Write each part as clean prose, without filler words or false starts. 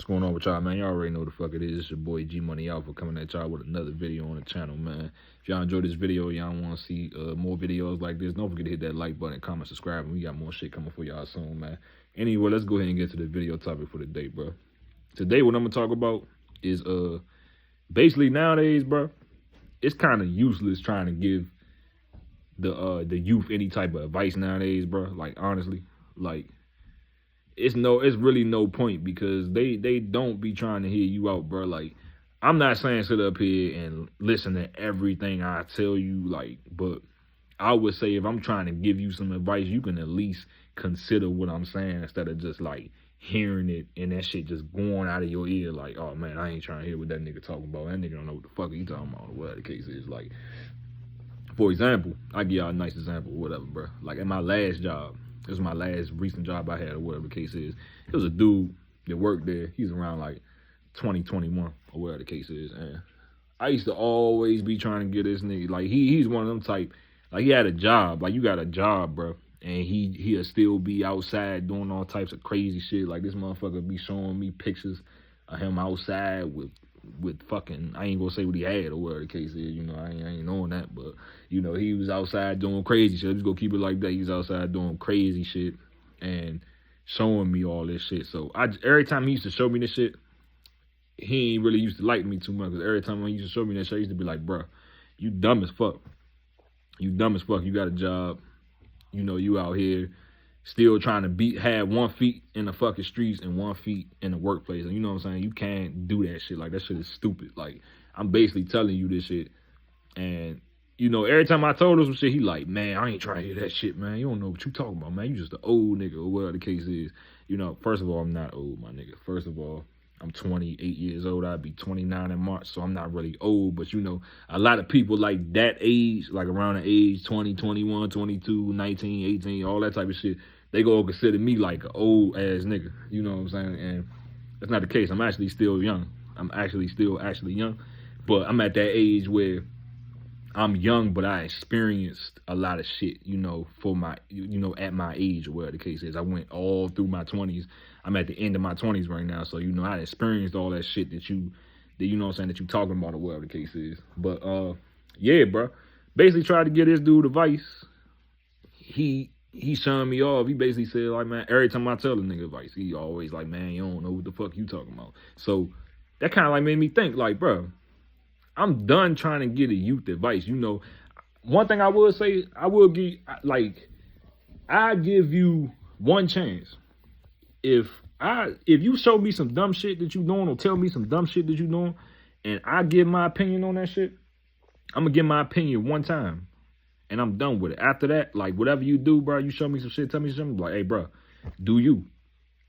What's going on with y'all, man? Y'all already know what the fuck it is. It's your boy G Money Alpha coming at y'all with another video on the channel, man. If y'all enjoyed this video, y'all want to see more videos like this, don't forget to hit that like button, comment, subscribe, and we got more shit coming for y'all soon, man. Anyway, let's go ahead and get to the video topic for the day, bro. Today, what I'm gonna talk about is basically nowadays, bro, it's kind of useless trying to give the youth any type of advice nowadays, bro. Like honestly, like it's really no point because they don't be trying to hear you out, bro. Like I'm not saying sit up here and listen to everything I tell you, like, but I would say if I'm trying to give you some advice, you can at least consider what I'm saying instead of just like hearing it and that shit just going out of your ear like, oh man, I ain't trying to hear what that nigga talking about. That nigga don't know what the fuck he talking about or whatever the case is. Like, for example, I give y'all a nice example or whatever, bro. Like at my last job, this was my last recent job I had or whatever the case is. It was a dude that worked there. He's around like 2021 or whatever the case is. And I used to always be trying to get this nigga. Like he's one of them type, like he had a job. Like you got a job, bro. And he'll still be outside doing all types of crazy shit. Like this motherfucker be showing me pictures of him outside with fucking, I ain't gonna say what he had or whatever the case is, you know, I ain't knowing that, but, you know, he was outside doing crazy shit. Just gonna keep it like that. He was outside doing crazy shit and showing me all this shit. So every time he used to show me this shit, he ain't really used to like me too much, because every time he used to show me that shit, I used to be like, bro, you dumb as fuck. You dumb as fuck. You got a job. You know, you out here still trying to have 1 feet in the fucking streets and 1 feet in the workplace. And you know what I'm saying? You can't do that shit. Like, that shit is stupid. Like, I'm basically telling you this shit. And, you know, every time I told him some shit, he like, man, I ain't trying to hear that shit, man. You don't know what you talking about, man. You just an old nigga or whatever the case is. You know, first of all, I'm not old, my nigga. First of all, I'm 28 years old. I'll be 29 in March, so I'm not really old. But, you know, a lot of people like that age, like around the age 20, 21, 22, 19, 18, all that type of shit, they go consider me like an old ass nigga. You know what I'm saying? And that's not the case. I'm actually still young. I'm actually still young. But I'm at that age where I'm young, but I experienced a lot of shit, you know, for my, you know, at my age or whatever the case is. I went all through my 20s. I'm at the end of my 20s right now. So, you know, I experienced all that shit that you know what I'm saying, that you talking about or whatever the case is. But, yeah, bro. Basically tried to get this dude advice. He showing me off. He basically said, like, man, every time I tell a nigga advice, he always like, man, you don't know what the fuck you talking about. So that kind of like made me think, like, bro, I'm done trying to get a youth advice. You know, one thing I will say, I will give, like, I give you one chance. If you show me some dumb shit that you doing or tell me some dumb shit that you doing, and I give my opinion on that shit, I'm gonna give my opinion one time, and I'm done with it. After that, like, whatever you do, bro, you show me some shit, tell me something, like, hey, bro, do you,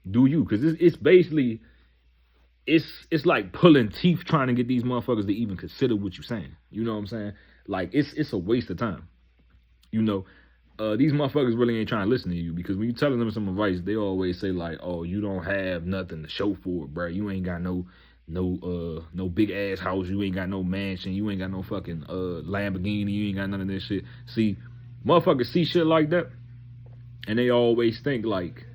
because it's basically, it's like pulling teeth trying to get these motherfuckers to even consider what you're saying. You know what I'm saying? Like, it's a waste of time. You know, these motherfuckers really ain't trying to listen to you, because when you telling them some advice, they always say like, oh, you don't have nothing to show for it, bro. You ain't got no big ass house. You ain't got no mansion. You ain't got no fucking Lamborghini. You ain't got none of this shit. See, motherfuckers see shit like that, and they always think like,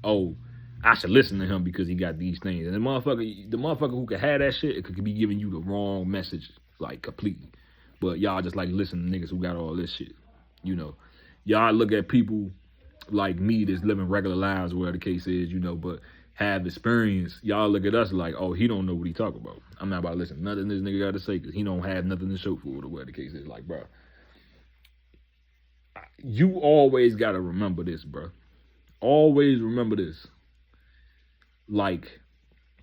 oh, I should listen to him because he got these things. And the motherfucker who could have that shit, it could be giving you the wrong message, like, completely. But y'all just like listen to niggas who got all this shit. You know, y'all look at people like me that's living regular lives, whatever the case is, you know, but have experience. Y'all look at us like, oh, he don't know what he talking about. I'm not about to listen to nothing this nigga got to say because he don't have nothing to show for it or whatever the case is. Like, bro, you always got to remember this, bro. Always remember this. Like,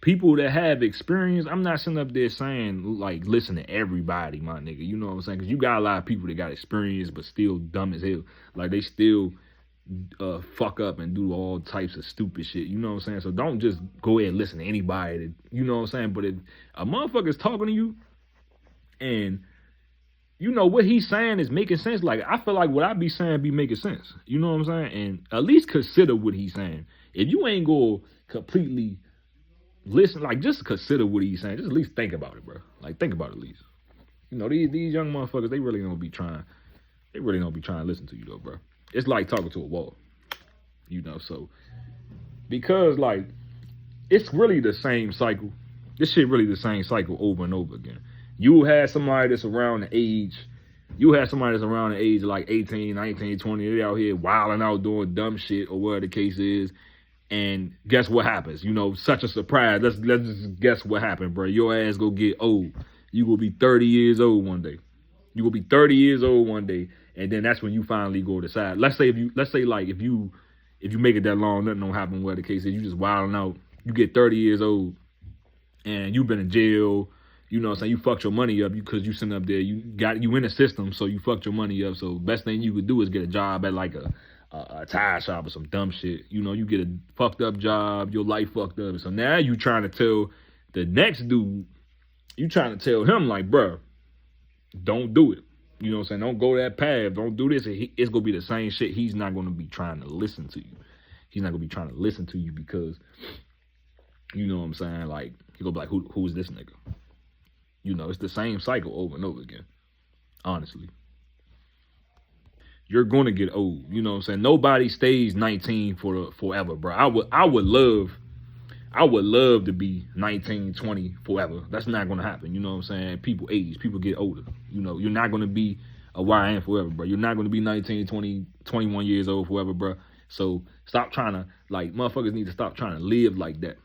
people that have experience, I'm not sitting up there saying, like, listen to everybody, my nigga. You know what I'm saying? Because you got a lot of people that got experience but still dumb as hell. Like, they still fuck up and do all types of stupid shit. You know what I'm saying? So don't just go ahead and listen to anybody that, you know what I'm saying? But if a motherfucker's talking to you and you know what he's saying is making sense, like, I feel like what I be saying be making sense. You know what I'm saying? And at least consider what he's saying. If you ain't go completely listen, like, just consider what he's saying. Just at least think about it, bro. Like, think about it at least. You know, these young motherfuckers, they really don't be trying to listen to you, though, bro. It's like talking to a wall, you know. So, because, like, it's really the same cycle. This shit really the same cycle over and over again. You had somebody that's around the age, like 18, 19, 20, they out here wilding out doing dumb shit or whatever the case is. And guess what happens? You know, such a surprise. Let's just guess what happened, bro. Your ass go get old. You will be 30 years old one day. You will be 30 years old one day, and then that's when you finally go decide. Let's say if you make it that long, nothing don't happen. Whatever the case is, you just wilding out. You get 30 years old, and you've been in jail. You know what I'm saying? You fucked your money up because you sitting up there. You in the system, so you fucked your money up. So best thing you could do is get a job at like a tire shop or some dumb shit. You know, you get a fucked up job, your life fucked up. So now you trying to tell the next dude, you trying to tell him like, bruh, don't do it. You know what I'm saying? Don't go that path. Don't do this. It's going to be the same shit. He's not going to be trying to listen to you. He's not going to be trying to listen to you because, you know what I'm saying? Like, he going to be like, who's this nigga? You know, it's the same cycle over and over again. Honestly. You're going to get old. You know what I'm saying? Nobody stays 19 forever, bro. I would love to be 19, 20 forever. That's not going to happen. You know what I'm saying? People age. People get older. You know, you're not going to be a YN forever, bro. You're not going to be 19, 20, 21 years old forever, bro. So stop trying to, like, motherfuckers need to stop trying to live like that.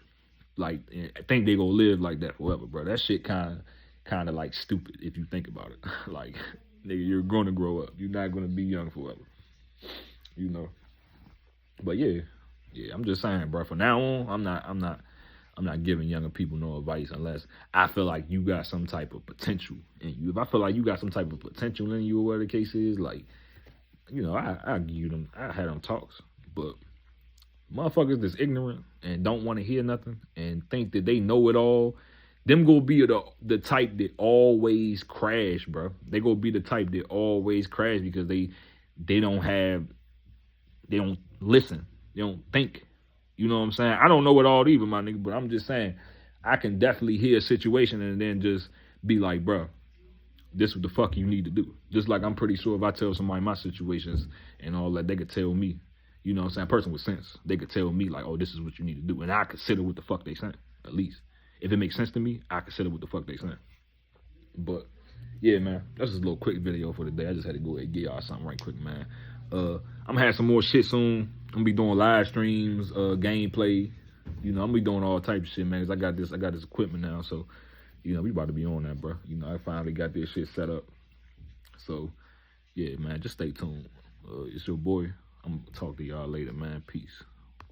Like, I think they going to live like that forever, bro. That shit kind of like stupid if you think about it. Like, nigga, you're going to grow up. You're not going to be young forever. You know. But yeah, I'm just saying, bro. From now on, I'm not giving younger people no advice unless I feel like you got some type of potential in you. If I feel like you got some type of potential in you or whatever the case is, like, you know, I give you them. I had them talks, but motherfuckers that's ignorant and don't want to hear nothing and think that they know it all, them gonna be the type that always crash, bro. They gonna be the type that always crash because they don't listen. They don't think. You know what I'm saying? I don't know it all either, my nigga, but I'm just saying I can definitely hear a situation and then just be like, bro, this is what the fuck you need to do. Just like I'm pretty sure if I tell somebody my situations and all that, they could tell me, you know what I'm saying, a person with sense, they could tell me like, oh, this is what you need to do. And I consider what the fuck they saying, at least. If it makes sense to me, I consider what the fuck they saying. But yeah, man, that's just a little quick video for today. I just had to go ahead and give y'all something right quick, man. I'm gonna have some more shit soon. I'm gonna be doing live streams, gameplay. You know, I'm gonna be doing all types of shit, man, because I got this equipment now. So, you know, we about to be on that, bro. You know, I finally got this shit set up. So, yeah, man, just stay tuned. It's your boy. I'm gonna talk to y'all later, man. Peace.